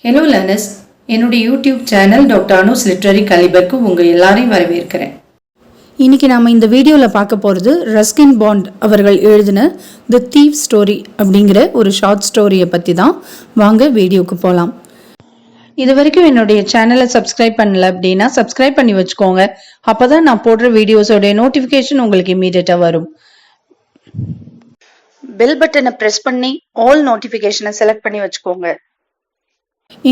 Hello learners, என்னுடைய YouTube channel doctor Anu's literary கலிபருக்கு உங்கள் எல்லாரையும் வரவேற்கிறேன். இன்றைக்கி நாம் இந்த வீடியோவில் பார்க்க போகிறது ரஸ்கின் பாண்ட் அவர்கள் எழுதின தி தீவ் ஸ்டோரி அப்படிங்கிற ஒரு ஷார்ட் ஸ்டோரியை பற்றி தான். வாங்க வீடியோவுக்கு போகலாம். இது வரைக்கும் என்னுடைய சேனலை சப்ஸ்கிரைப் பண்ணல அப்படின்னா சப்ஸ்கிரைப் பண்ணி வச்சுக்கோங்க. அப்போ தான் நான் போடுற வீடியோஸோடைய நோட்டிஃபிகேஷன் உங்களுக்கு இமீடியட்டாக வரும். பெல் பட்டனை ப்ரெஸ் பண்ணி ஆல் நோட்டிஃபிகேஷனை செலக்ட் பண்ணி வச்சுக்கோங்க.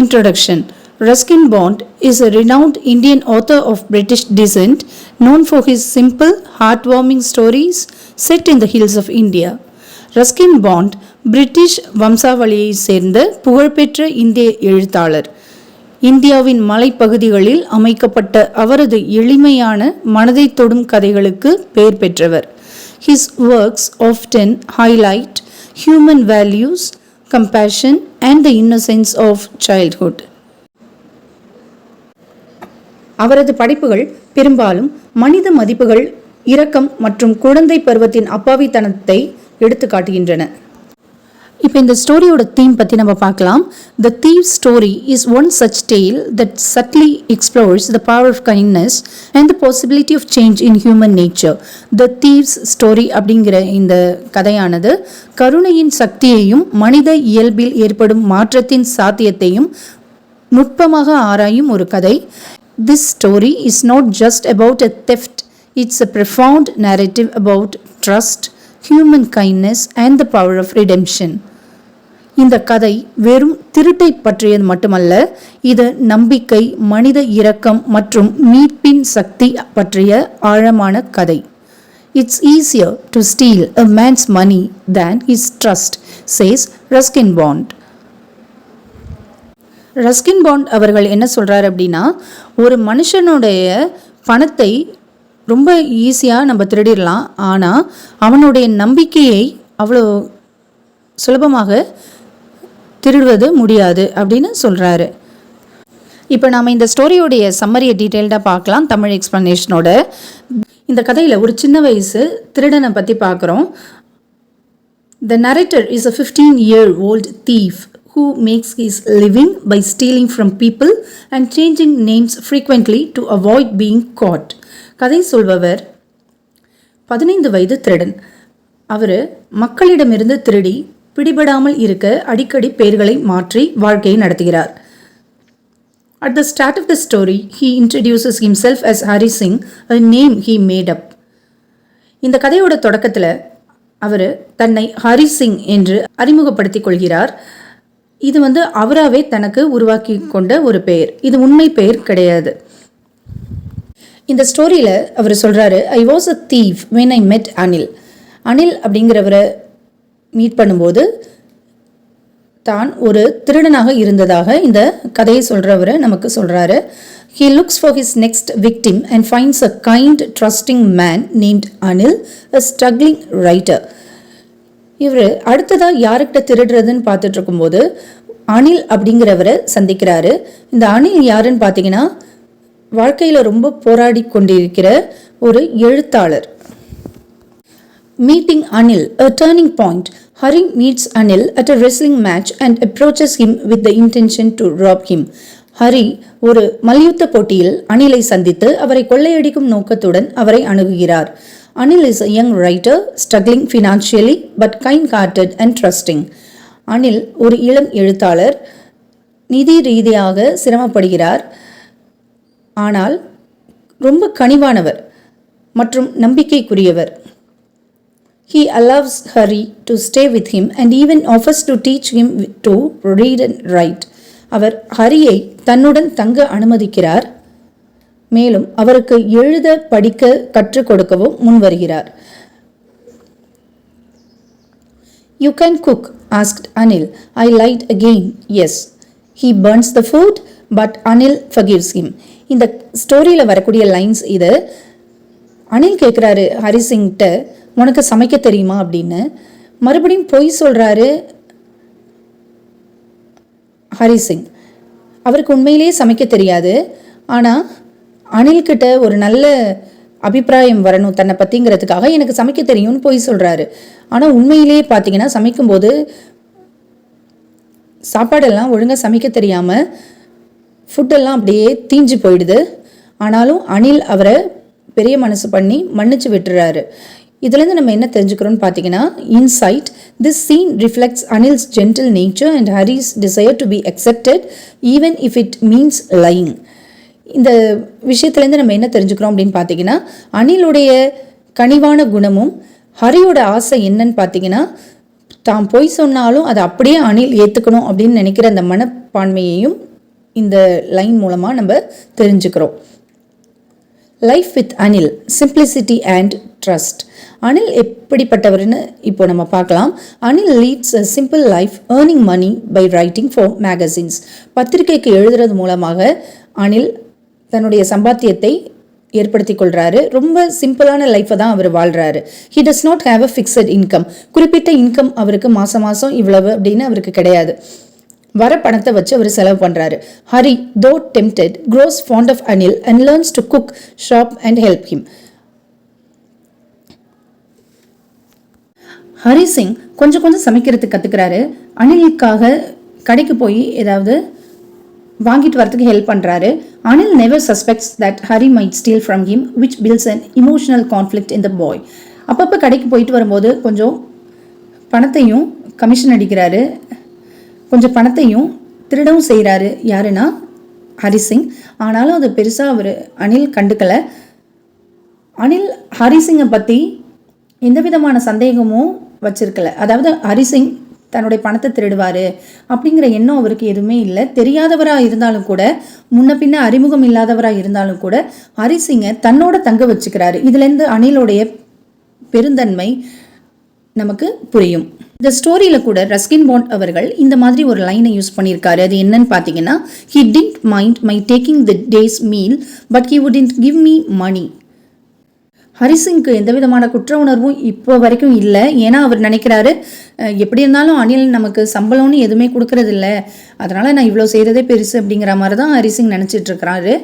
Introduction. Ruskin Bond is a renowned Indian author of British descent, known for his simple, heartwarming stories set in the hills of India. Ruskin Bond, British வம்சாவளியை சேர்ந்த புகழ்பெற்ற இந்திய எழுத்தாளர். இந்தியாவின் மலைப்பகுதிகளில் அமைக்கப்பட்ட அவரது எளிமையான மனதை தொடும் கதைகளுக்கு பெயர் பெற்றவர். His works often highlight human values, compassion and the innocence of childhood. அவரது படைப்புகள் பெரும்பாலும் மனித மதிப்புகள், இரக்கம் மற்றும் குழந்தை பருவத்தின் அப்பாவித்தனத்தை எடுத்து காட்டுகின்றன. இப்போ இந்த ஸ்டோரியோட தீம் பற்றி நம்ம பார்க்கலாம். The Thief Story is one such tale that subtly explores the power of kindness and the possibility of change in human nature. The Thief's Story அப்படிங்கிற இந்த கதையானது கருணையின் சக்தியையும் மனித இயல்பில் ஏற்படும் மாற்றத்தின் சாத்தியத்தையும் நுட்பமாக ஆராயும் ஒரு கதை. This story is not just about a theft, it's a profound narrative about trust, human kindness and the power of redemption. இந்த கதை வெறும் திருட்டை பற்றியது மட்டுமல்ல, இது நம்பிக்கை, மனித இரக்கம் மற்றும் மீட்பின் சக்தி பற்றிய ஆழமான கதை. It's easier to steal a man's money than his trust, says Ruskin Bond. Ruskin bond அவர்கள் என்ன சொல்கிறார் அப்படின்னா, ஒரு மனுஷனுடைய பணத்தை ரொம்ப ஈஸியாக நம்ம திருடிடலாம், ஆனால் அவனுடைய நம்பிக்கையை அவ்வளோ சுலபமாக திருடுவது முடியாது அப்படின்னு சொல்கிறாரு. இப்போ நாம் இந்த ஸ்டோரியோடைய சம்மரியை டீட்டெயில்டாக பார்க்கலாம் தமிழ் எக்ஸ்ப்ளனேஷனோட. இந்த கதையில் ஒரு சின்ன வயசு திருடனை பற்றி பார்க்குறோம். The narrator is a 15-year-old thief who makes his living by stealing from people and changing names frequently to avoid being caught. கதை சொல்பவர் 15 வயது திருடன். அவர் மக்களிடமிருந்து திருடி பிடிபடாமல் இருக்க அடிக்கடி பெயர்களை மாற்றி வாழ்க்கையை நடத்துகிறார். At the start of the story, he introduces himself as Hari Singh, a name he made up. இந்த கதையோட தொடக்கத்தில் அவர் தன்னை ஹரி சிங் என்று அறிமுகப்படுத்திக் கொள்கிறார். இது அவராகவே தனக்கு உருவாக்கி கொண்ட ஒரு பெயர், இது உண்மை பெயர் கிடையாது. இந்த ஸ்டோரியில் அவர் சொல்கிறாரு, I was a thief when I met Anil. Anil அப்படிங்கிறவரை மீட் பண்ணும்போது தான் ஒரு திருடனாக இருந்ததாக இந்த கதையை சொல்கிறவர் நமக்கு சொல்கிறாரு. He looks for his next victim and finds a kind, trusting man named Anil, a struggling writer. இவர் அடுத்ததாக யார்கிட்ட திருடுறதுன்னு பார்த்துட்டு இருக்கும்போது அனில் அப்படிங்கிறவரை சந்திக்கிறாரு. இந்த அனில் யாருன்னு பார்த்தீங்கன்னா, வாழ்க்கையில் ரொம்ப போராடி கொண்டிருக்கிற ஒரு எழுத்தாளர். Meeting Anil, a turning point. Hari meets Anil at a wrestling match and approaches him with the intention to rob him. Hari ஒரு மல்யுத்த போட்டியில் அனிலை சந்தித்து அவரை கொள்ளையடிக்கும் நோக்கத்துடன் அவரை அணுகுகிறார். Anil is a young writer, struggling financially but kind-hearted and trusting. Anil ஒரு இளம் எழுத்தாளர், நிதி ரீதியாக சிரமப்படுகிறார், ஆனால் ரொம்ப கனிவானவர் மற்றும் நம்பிக்கைக்குரியவர். He allows Hari to stay with him and even offers to teach him to read and write. அவர் ஹரியை தன்னுடன் தங்க அனுமதிக்கிறார், மேலும் அவருக்கு எழுத படிக்க கற்றுக் கொடுக்கவும் முன்வருகிறார். You can cook, asked Anil. I lied again. Yes. He burns the food, but Anil forgives him. இந்த ஸ்டோரியில் வரக்கூடிய லைன்ஸ் இது. அனில் கேட்குறாரு ஹரி சிங்கிட்ட, உனக்கு சமைக்க தெரியுமா அப்படின்னு. மறுபடியும் பொய் சொல்கிறாரு ஹரி சிங். அவருக்கு உண்மையிலேயே சமைக்க தெரியாது, ஆனால் அனில்கிட்ட ஒரு நல்ல அபிப்பிராயம் வரணும் தன்னை பற்றிங்கிறதுக்காக எனக்கு சமைக்க தெரியும்னு பொய் சொல்கிறாரு. ஆனால் உண்மையிலேயே பார்த்தீங்கன்னா சமைக்கும்போது சாப்பாடெல்லாம் ஒழுங்காக சமைக்க தெரியாமல் ஃபுட்டெல்லாம் அப்படியே தீஞ்சு போயிடுது. ஆனாலும் அனில் அவரை பெரிய மனசு பண்ணி மன்னிச்சு விட்டுறாரு. இதுலேருந்து நம்ம என்ன தெரிஞ்சுக்கிறோம்னு பார்த்தீங்கன்னா, inside this scene reflects Anil's gentle nature and Hari's desire to be accepted even if it means lying. இந்த விஷயத்துலேருந்து நம்ம என்ன தெரிஞ்சுக்கிறோம் அப்படின்னு பார்த்தீங்கன்னா, அனிலுடைய கனிவான குணமும் ஹரியோட ஆசை என்னன்னு பார்த்தீங்கன்னா, தான் பொய் சொன்னாலும் அதை அப்படியே அனில் ஏற்றுக்கணும் அப்படின்னு நினைக்கிற அந்த மனப்பான்மையையும் இந்த லைன் மூலமாக நம்ம தெரிஞ்சுக்கிறோம். Life with Anil, simplicity and trust. Anil எப்படிப்பட்டவர்னு இப்போ நம்ம பார்க்கலாம். Anil leads a simple life, earning money by writing for magazines. பத்திரிகைக்கு எழுதுறது மூலமாக அனில் தன்னுடைய சம்பாத்தியத்தை ஏற்படுத்தி கொள்கிறாரு. ரொம்ப சிம்பிளான லைஃப்பை தான் அவர் வாழ்கிறாரு. He does not have a fixed income. குறிப்பிட்ட இன்கம் அவருக்கு மாதம் மாதம் இவ்வளவு அப்படின்னு அவருக்கு கிடையாது. வர பணத்தை வச்சு அவர் செலவு பண்ணுறாரு. Hari, though tempted, grows fond of Anil and learns to cook, shop and help him. Hari Singh கொஞ்சம் கொஞ்சம் சமைக்கிறதுக்கு கற்றுக்கிறாரு. அனிலுக்காக கடைக்கு போய் ஏதாவது வாங்கிட்டு வரதுக்கு ஹெல்ப் பண்ணுறாரு. Anil never suspects that Hari might steal from him, which builds an emotional conflict in the boy. அப்பப்போ கடைக்கு போயிட்டு வரும்போது கொஞ்சம் பணத்தையும் கமிஷன் அடிக்கிறாரு, கொஞ்சம் பணத்தையும் திருடவும் செய்கிறாரு. யாருன்னா ஹரி சிங். ஆனாலும் அது பெருசாக அவர் அனில் கண்டுக்கலை. அனில் ஹரி சிங்கை பற்றி எந்த விதமான சந்தேகமும் வச்சிருக்கல. அதாவது ஹரி சிங் தன்னுடைய பணத்தை திருடுவார் அப்படிங்கிற எண்ணம் அவருக்கு எதுவுமே இல்லை. தெரியாதவராக இருந்தாலும் கூட, முன்ன பின்ன அறிமுகம் இல்லாதவராக இருந்தாலும் கூட ஹரி சிங்கை தன்னோட தங்க வச்சுக்கிறாரு. இதுலேருந்து அனிலுடைய பெருந்தன்மை நமக்கு புரியும். இந்த ஸ்டோரியில் கூட ரஸ்கின் பாண்ட் அவர்கள் இந்த மாதிரி ஒரு லைனை யூஸ் பண்ணியிருக்காரு. அது என்னன்னு பார்த்தீங்கன்னா, he didn't mind my taking the day's meal but he wouldn't give me money. ஹரிசிங்க்கு எந்த விதமான குற்ற உணர்வும் இப்போ வரைக்கும் இல்லை. ஏன்னா அவர் நினைக்கிறாரு, எப்படி இருந்தாலும் அனில் நமக்கு சம்பளம்னு எதுவுமே கொடுக்கறதில்ல, அதனால் நான் இவ்வளோ செய்கிறதே பெருசு அப்படிங்கிற மாதிரி தான் ஹரிசிங் நினச்சிட்டு இருக்கிறாரு.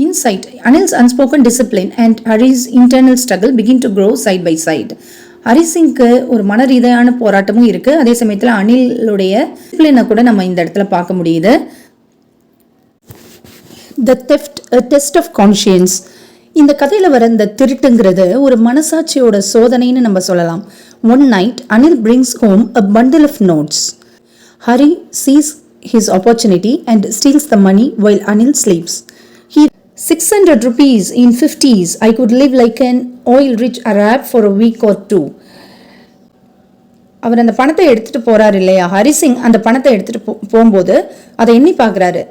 Inside Anil's unspoken discipline and Hari's internal struggle begin to grow side by side. ஹரிசிங்க்கு ஒரு மன ரீதியான போராட்டமும் இருக்குது. அதே சமயத்தில் அனிலுடைய டிசிப்ளினை கூட நம்ம இந்த இடத்துல பார்க்க முடியுது. The theft, a test of conscience. இந்த கதையில் வர இந்த திருட்டுங்கிறது ஒரு மனசாட்சியோட சோதனைன்னு நம்ம சொல்லலாம். One night Anil brings home a bundle of notes. Hari sees his opportunity and steals the money while Anil sleeps. He 600 rupees in 50s. I could live like an oil-rich Arab for a week or two. அவர் அந்த பணத்தை எடுத்துகிட்டு போகிறாரு இல்லையா, ஹரிசிங் அந்த பணத்தை எடுத்துகிட்டு போகும்போது அதை எண்ணி பார்க்குறாரு.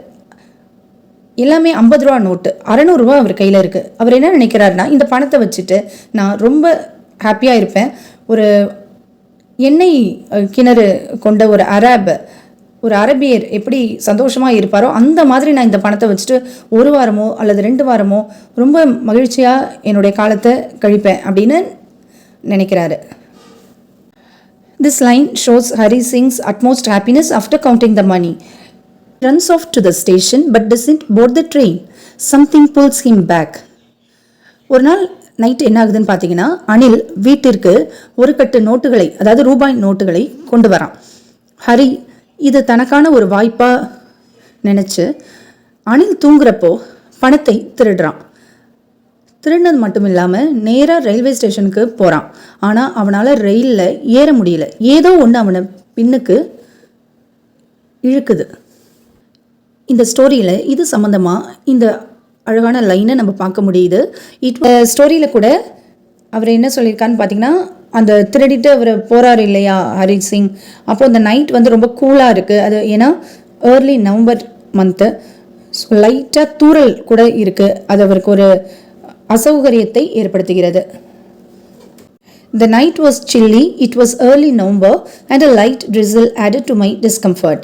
எல்லாமே 50 ரூபா நோட்டு, 600 ரூபா அவர் கையில் இருக்குது. அவர் என்ன நினைக்கிறாருன்னா, இந்த பணத்தை வச்சுட்டு நான் ரொம்ப ஹாப்பியாக இருப்பேன். ஒரு எண்ணெய் கிணறு கொண்ட ஒரு அரபியர் எப்படி சந்தோஷமாக இருப்பாரோ அந்த மாதிரி நான் இந்த பணத்தை வச்சுட்டு 1 வாரமோ அல்லது 2 வாரமோ ரொம்ப மகிழ்ச்சியாக என்னுடைய காலத்தை கழிப்பேன் அப்படின்னு நினைக்கிறாரு. This line shows Hari Singh's utmost happiness after counting the money. He runs off to the station but doesn't board the train. Something pulls him back. ஒரு நாள் நைட் என்ன ஆகுதுன்னு பார்த்தீங்கன்னா, அனில் வீட்டிற்கு ஒரு கட்டு நோட்டுகளை, அதாவது ரூபாய் நோட்டுகளை கொண்டு வரான். ஹரி இது தனக்கான ஒரு வாய்ப்பாக நினச்சி அனில் தூங்குறப்போ பணத்தை திருடுறான். திருடினது மட்டும் இல்லாமல் நேராக ரயில்வே ஸ்டேஷனுக்கு போகிறான். ஆனால் அவனால் ரயிலில் ஏற முடியல. ஏதோ ஒன்று அவனை பின்னுக்கு இழுக்குது. இந்த ஸ்டோரியில் இது சம்மந்தமாக இந்த அழகான லைனை நம்ம பார்க்க முடியுது. ஸ்டோரியில் கூட அவர் என்ன சொல்லியிருக்கான்னு பார்த்தீங்கன்னா, அந்த திருடிட்டு அவர் போகிறாரு இல்லையா ஹரி சிங், அப்போ அந்த நைட் வந்து ரொம்ப கூலாக இருக்குது. அது ஏன்னா ஏர்லி நவம்பர் மந்த்து, ஸோ லைட்டாக தூறல் கூட இருக்குது. அது அவருக்கு ஒரு அசௌகரியத்தை ஏற்படுத்துகிறது. The night was chilly, it was early November and a light drizzle added to my discomfort.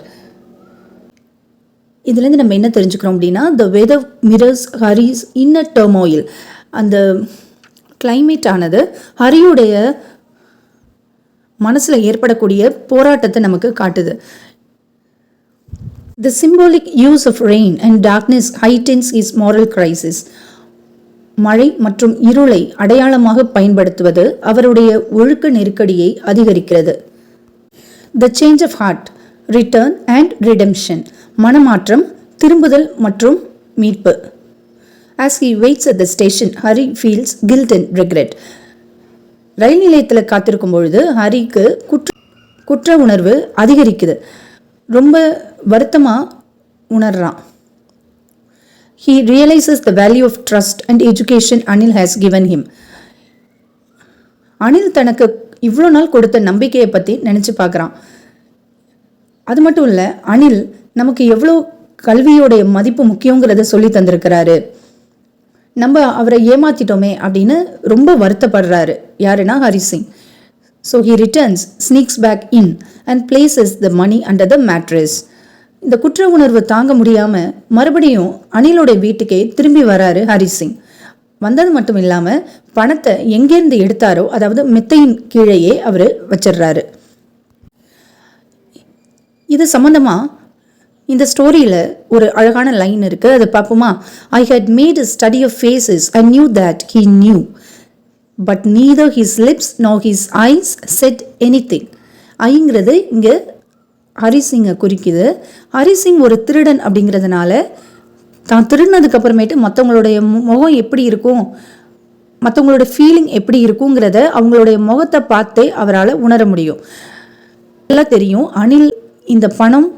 இதுலேருந்து நம்ம என்ன தெரிஞ்சுக்கிறோம் அப்படின்னா, the weather mirrors Hari's inner turmoil. அந்த கிளைமேட் ஆனது ஹரியுடைய மனசில் ஏற்படக்கூடிய போராட்டத்தை நமக்கு காட்டுது. The symbolic use of rain and darkness heightens his moral crisis. மழை மற்றும் இருளை அடையாளமாக பயன்படுத்துவது அவருடைய ஒழுக்க நெருக்கடியை அதிகரிக்கிறது. The change of heart return and redemption, மனமாற்றம், திரும்புதல் மற்றும் மீட்பு. As he waits at the station, Hari feels guilt and regret. ரயில் நிலையத்தில் காத்திருக்கும் பொழுது ஹரிக்கு குற்ற உணர்வு அதிகரிக்குது, ரொம்ப வருத்தமாக உணர்றான். He realizes the value of trust and education Anil has given him. Anil தனக்கு இவ்வளோ நாள் கொடுத்த நம்பிக்கையை பற்றி நினச்சி பார்க்குறான். அது மட்டும் இல்லை, அனில் நமக்கு எவ்வளோ கல்வியோடைய மதிப்பு முக்கியங்கிறத சொல்லி தந்திருக்கிறாரு. நம்ம அவரை ஏமாத்திட்டோமே அப்படின்னு ரொம்ப வருத்தப்படுறாரு. யாருன்னா Hari Singh. So he returns, sneaks back in and places the money under the mattress. இந்த குற்ற உணர்வு தாங்க முடியாமல் மறுபடியும் அனிலோடைய வீட்டுக்கே திரும்பி வராரு ஹரி சிங். வந்தது மட்டும் இல்லாமல் பணத்தை எங்கேருந்து எடுத்தாரோ, அதாவது மெத்தையின் கீழேயே அவர் வச்சிடுறாரு. இது சம்மந்தமாக இந்த ஸ்டோரியில் ஒரு அழகான லைன் இருக்குது, அதை பார்ப்போமா? I had made a study of faces, I knew that he knew, but neither his lips nor his eyes said anything. ஐங்கிறது இங்கே ஹரிசிங்கை குறிக்குது. ஹரிசிங் ஒரு திருடன் அப்படிங்கிறதுனால தான் திருடினதுக்கு அப்புறமேட்டு மற்றவங்களுடைய முகம் எப்படி இருக்கும், மற்றவங்களோட ஃபீலிங் எப்படி இருக்குங்கிறத அவங்களுடைய முகத்தை பார்த்தே அவரால் உணர முடியும். எல்லாம் தெரியும், அனில் இந்த பணம்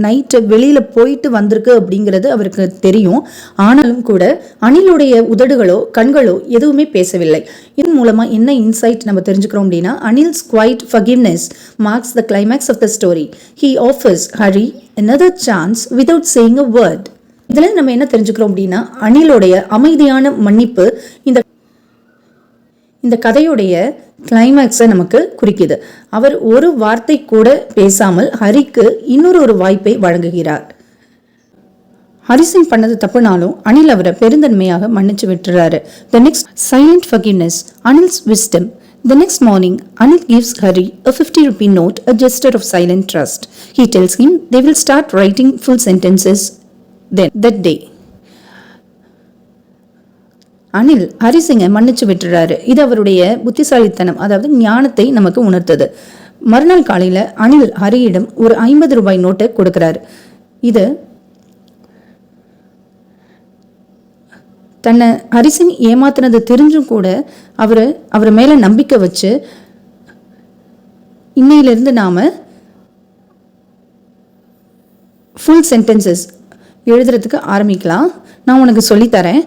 நைட்டு வெளியில் போயிட்டு வந்திருக்கு அப்படிங்கிறது அவருக்கு தெரியும். ஆனாலும் கூட அனிலுடைய உதடுகளோ கண்களோ எதுவுமே பேசவில்லை. இதன் மூலமாக என்ன இன்சைட் நம்ம தெரிஞ்சுக்கிறோம் அப்படின்னா, Anil's quiet forgiveness marks the climax of the story. He offers Hari another chance without saying a word. இதில் நம்ம என்ன தெரிஞ்சுக்கிறோம் அப்படின்னா, அனிலோடைய அமைதியான மன்னிப்பு இந்த கதையுடைய கிளைமேக்ஸை நமக்கு குறிக்குது. அவர் ஒரு வார்த்தை கூட பேசாமல் ஹரிக்கு இன்னொரு வாய்ப்பை வழங்குகிறார். ஹரிசிங் பண்ணது தப்புனாலும் அனில் அவரை பெருந்தன்மையாக மன்னிச்சு விட்டுறாரு. The next silent forgiveness, Anil's wisdom. The next morning, Anil gives Hari a 50 rupee note, a gesture of silent trust. He tells him they will start writing full sentences that day. Anil ஹரிசிங்கை மன்னிச்சு விட்டுறாரு. இது அவருடைய புத்திசாலித்தனம், அதாவது ஞானத்தை நமக்கு உணர்த்தது. மறுநாள் காலையில் அனில் ஹரியிடம் ஒரு 50 ரூபாய் நோட்டை கொடுக்கிறாரு. இது தன்னை ஹரிசிங் ஏமாத்தினது தெரிஞ்சும் கூட அவர் மேலே நம்பிக்கை வச்சு, இன்னையிலிருந்து நாம் ஃபுல் சென்டென்சஸ் எழுதுறதுக்கு ஆரம்பிக்கலாம், நான் உனக்கு சொல்லித்தரேன்,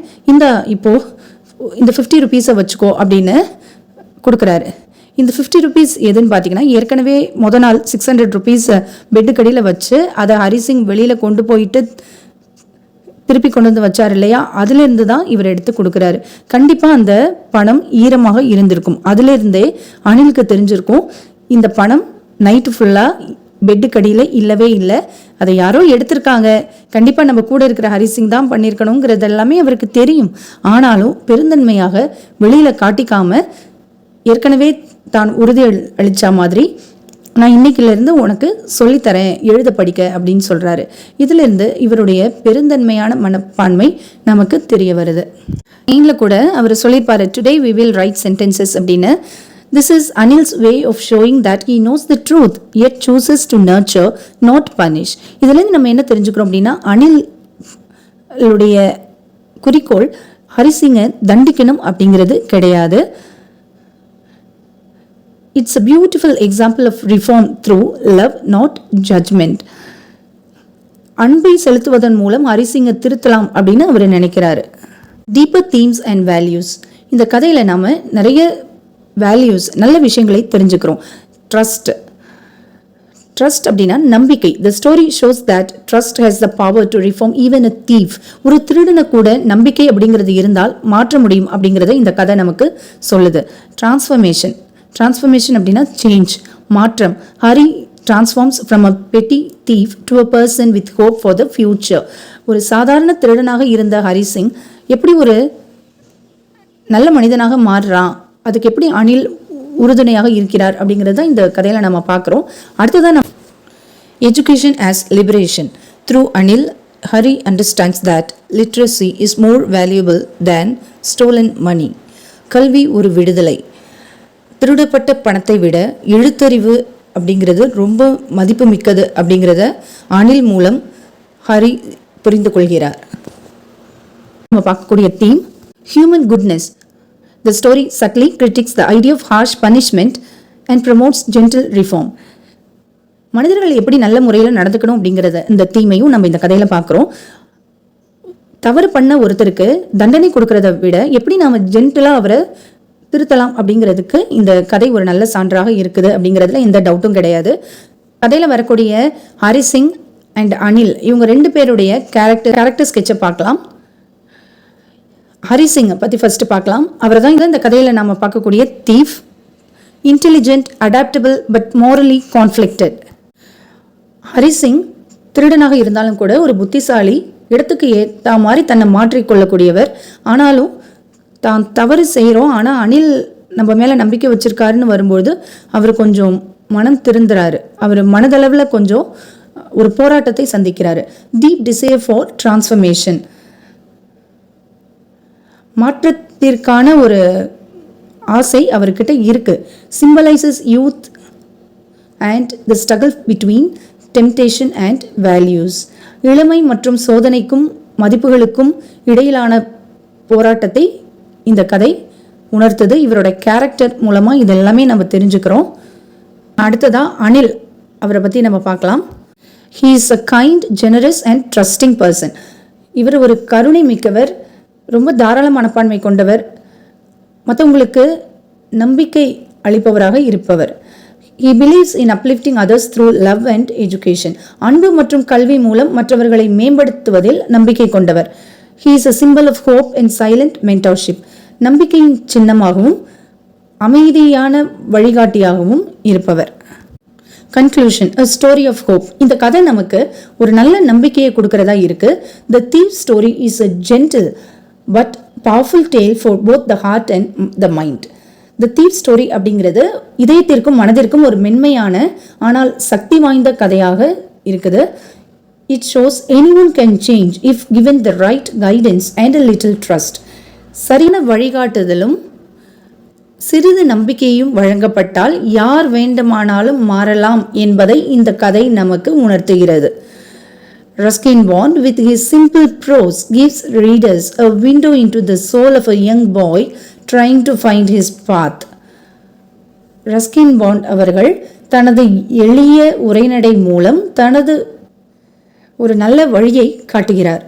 இப்போது இந்த 50 ருபீஸை வச்சுக்கோ அப்படின்னு கொடுக்குறாரு. இந்த 50 ருபீஸ் எதுன்னு பார்த்தீங்கன்னா, ஏற்கனவே நாள் 600 ருபீஸ் பெட்டுக்கடியில் வச்சு அதை ஹரிசிங் வெளியில் கொண்டு போயிட்டு திருப்பி கொண்டு வந்து வச்சார் இல்லையா, அதுலேருந்து தான் இவர் எடுத்து கொடுக்குறாரு. கண்டிப்பாக அந்த பணம் ஈரமாக இருந்திருக்கும். அதுலேருந்தே அனிலுக்கு தெரிஞ்சிருக்கும் இந்த பணம் நைட்டு ஃபுல்லாக பெட்டுக்கடியில் இல்லவே இல்லை, அதை யாரோ எடுத்திருக்காங்க, கண்டிப்பாக நம்ம கூட இருக்கிற ஹரிசிங் தான் பண்ணியிருக்கணுங்கிறது எல்லாமே அவருக்கு தெரியும். ஆனாலும் பெருந்தன்மையாக வெளியில் காட்டிக்காம ஏற்கனவே தான் உறுதி அளித்த மாதிரி, நான் இன்னைக்கிலேருந்து உனக்கு சொல்லித்தரேன் எழுத படிக்க அப்படின்னு சொல்கிறாரு. இதிலிருந்து இவருடைய பெருந்தன்மையான மனப்பான்மை நமக்கு தெரிய வருது. மெயினில் கூட அவர் சொல்லியிருப்பாரு, today we will write sentences அப்படின்னு. This is Anil's way of showing that he knows the truth yet chooses to nurture, not punish. இதிலிருந்து நம்ம என்ன தெரிஞ்சுக்கிறோம் அப்படின்னா, அனிலுடைய குறிக்கோள் ஹரிசிங்கை தண்டிக்கணும் அப்படிங்கிறது கிடையாது. It's a beautiful example of reform through love, not judgment. அன்பை செலுத்துவதன் மூலம் ஹரிசிங்கை திருத்தலாம் அப்படின்னு அவர் நினைக்கிறாரு. Deeper themes and values. இந்த கதையில் நாம் நிறைய வேல்யூஸ், நல்ல விஷயங்களை தெரிஞ்சுக்கிறோம். ட்ரஸ்ட் அப்படின்னா நம்பிக்கை. The story shows that trust has the power to reform even a thief. ஒரு திருடனை கூட நம்பிக்கை அப்படிங்கிறது இருந்தால் மாற்ற முடியும் அப்படிங்கிறத இந்த கதை நமக்கு சொல்லுது. Transformation அப்படின்னா சேஞ்ச், மாற்றம். Hari transforms from a petty thief to a person with hope for the future. ஒரு சாதாரண திருடனாக இருந்த ஹரிசிங் எப்படி ஒரு நல்ல மனிதனாக மாறுறான், அதுக்கு எப்படி அனில் உறுதுணையாக இருக்கிறார் அப்படிங்கிறது தான் இந்த கதையில் நம்ம பார்க்குறோம். அடுத்ததான் education as liberation. Through Anil, Hari understands that literacy is more valuable than stolen money. கல்வி ஒரு விடுதலை. திருடப்பட்ட பணத்தை விட எழுத்தறிவு அப்படிங்கிறது ரொம்ப மதிப்பு மிக்கது அப்படிங்கிறத அனில் மூலம் ஹரி புரிந்து கொள்கிறார். நம்ம பார்க்கக்கூடிய theme human goodness. The story subtly critiques the idea of harsh punishment and promotes gentle reform. மனிதர்கள் எப்படி நல்ல முறையில் நடந்துக்கணும் அப்படிங்கிறத இந்த தீமையும் நம்ம இந்த கதையில பார்க்குறோம். தவறு பண்ண ஒருத்தருக்கு தண்டனை கொடுக்கறத விட எப்படி நாம ஜென்டலாக அவரை திருத்தலாம் அப்படிங்கிறதுக்கு இந்த கதை ஒரு நல்ல சான்றாக இருக்குது அப்படிங்கிறதுல எந்த டவுட்டும் கிடையாது. கதையில் வரக்கூடிய ஹரி சிங் அண்ட் அனில் இவங்க 2 பேருடைய கேரக்டர் ஸ்கெட்சை பார்க்கலாம். ஹரி சிங்கை பற்றி ஃபர்ஸ்ட் பார்க்கலாம். அவர் தான் இந்த கதையில் நாம் பார்க்கக்கூடிய thief, intelligent, adaptable but morally conflicted. Hari Singh திருடனாக இருந்தாலும் கூட ஒரு புத்திசாலி, இடத்துக்கு ஏற்ற மாதிரி தன்னை மாற்றிக்கொள்ளக்கூடியவர். ஆனாலும் தான் தவறு செய்கிறோம், ஆனால் அனில் நம்ம மேலே நம்பிக்கை வச்சிருக்காருன்னு வரும்போது அவர் கொஞ்சம் மனம் திருந்துறாரு. அவர் மனதளவில் கொஞ்சம் ஒரு போராட்டத்தை சந்திக்கிறாரு. டீப் டிசைர் ஃபார் டிரான்ஸ்ஃபர்மேஷன், மாற்றத்திற்கான ஒரு ஆசை அவர்கிட்ட இருக்கு. Symbolises youth and the struggle between temptation and values. இளமை மற்றும் சோதனைக்கும் மதிப்புகளுக்கும் இடையிலான போராட்டத்தை இந்த கதை உணர்த்தது. இவரோட கேரக்டர் மூலமாக இதெல்லாமே நம்ம தெரிஞ்சுக்கிறோம். அடுத்ததாக அனில், அவரை பற்றி நம்ம பார்க்கலாம். He is a kind, generous and trusting person. இவர் ஒரு கருணை மிக்கவர், ரொம்ப தாராள மனப்பான்மை கொண்டவர், மற்றவங்களுக்கு நம்பிக்கை அளிப்பவராக இருப்பவர். He believes in uplifting others through love and education. அன்பு மற்றும் கல்வி மூலம் மற்றவர்களை மேம்படுத்துவதில் நம்பிக்கை கொண்டவர். He is a symbol of hope and silent mentorship. நம்பிக்கையின் சின்னமாகவும் அமைதியான வழிகாட்டியாகவும் இருப்பவர். Conclusion, a story of hope. இந்த கதை நமக்கு ஒரு நல்ல நம்பிக்கையை கொடுக்கறதா இருக்கு. The thief story is a gentle but powerful tale for both the heart and the mind. The Deep story அப்படிங்கிறது இதயத்திற்கும் மனதிற்கும் ஒரு மென்மையான ஆனால் சக்தி வாய்ந்த கதையாக இருக்குது. It shows anyone can change if given the right guidance and a little trust. சரியான வழிகாட்டுதலும் சிறிது நம்பிக்கையும் வழங்கப்பட்டால் யார் வேண்டுமானாலும் மாறலாம் என்பதை இந்த கதை நமக்கு உணர்த்துகிறது. Ruskin Bond, with his simple prose, gives readers a window into the soul of a young boy trying to find his path. Ruskin bond அவர்கள் தனது எளிய உரைநடை மூலம் தனது ஒரு நல்ல வழியை காட்டுகிறார்.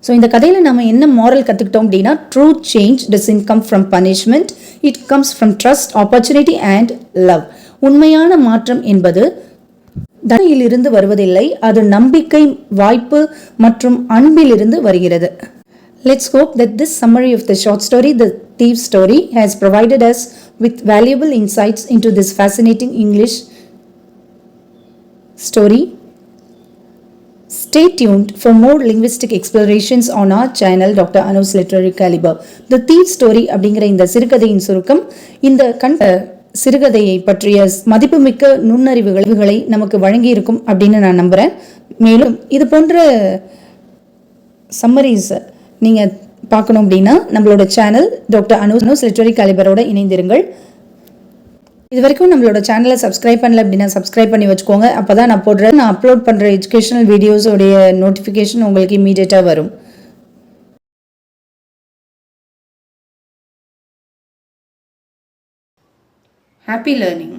ஸோ இந்த கதையில் நம்ம என்ன மாரல் கற்றுக்கிட்டோம் அப்படின்னா, true change doesn't come from punishment, it comes from trust, opportunity and love. உண்மையான மாற்றம் என்பது தண்டனையிலிருந்து வருவதில்லை, அது நம்பிக்கை, வாய்ப்பு மற்றும் அன்பிலிருந்து வருகிறது. Let's hope that this summary of the short story, The Thief Story, has provided us with valuable insights into this fascinating English story. Stay tuned for more linguistic explorations on our channel, Dr. Anu's Literary Caliber. The Thief Story அப்படிங்கிற இந்த சிறுகதையின் சுருக்கம் இந்த சிறுகதையை பற்றிய மதிப்புமிக்க நுண்ணறிவுகளை நமக்கு வழங்கி இருக்கும் அப்படின்னு நான் நம்புகிறேன். மேலும் இது போன்ற சம்மரிஸ் நீங்கள் பார்க்கணும் அப்படின்னா நம்மளோட சேனல் டாக்டர் அனுஸ் லிட்ரரி காலிபரோட இணைந்திருங்கள். இது வரைக்கும் நம்மளோட சேனலை சப்ஸ்கிரைப் பண்ணல அப்படின்னா சப்ஸ்கிரைப் பண்ணி வச்சுக்கோங்க. அப்போ தான் நான் அப்லோட் பண்ணுற எஜுகேஷனல் வீடியோஸோடைய நோட்டிஃபிகேஷன் உங்களுக்கு இமீடியட்டாக வரும். Happy learning.